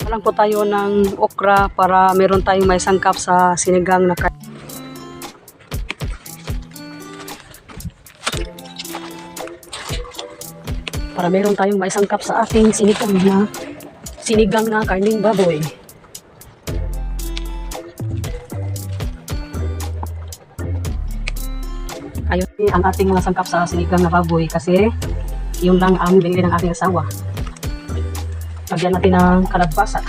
Lang po tayo ng okra para meron tayong may sangkap sa sinigang na karne. Para meron tayong may sangkap sa ating sinigang na karning baboy. Ayun ang ating mga sangkap sa sinigang na baboy kasi yun lang ang binili ng ating asawa. Lagyan natin ng kalabasa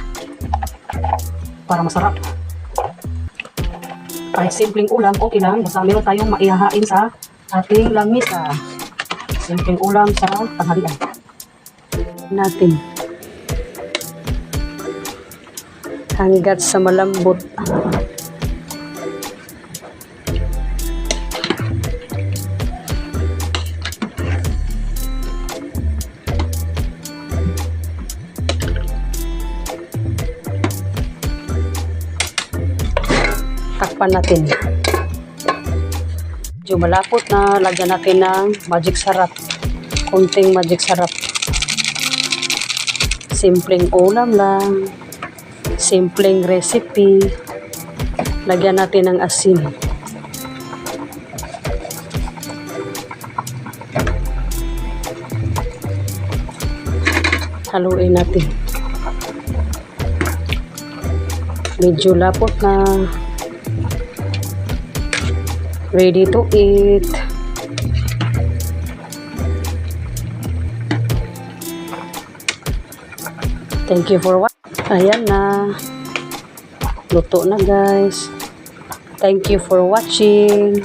para masarap. Kahit simpleng ulam, okay lang. Basta meron tayong maihahain sa ating lamisa. Simpleng ulam sa tanghalian. Natin. Hanggat sa malambot. Takpan natin. Medyo malapot na, lagyan natin ng magic sarap. Kunting magic sarap. Simpleng ulam lang. Simpleng recipe. Lagyan natin ng asin. Haluin natin. Medyo lapot na. Ready to eat. Thank you for watching. Ayan na. Luto na guys. Thank you for watching.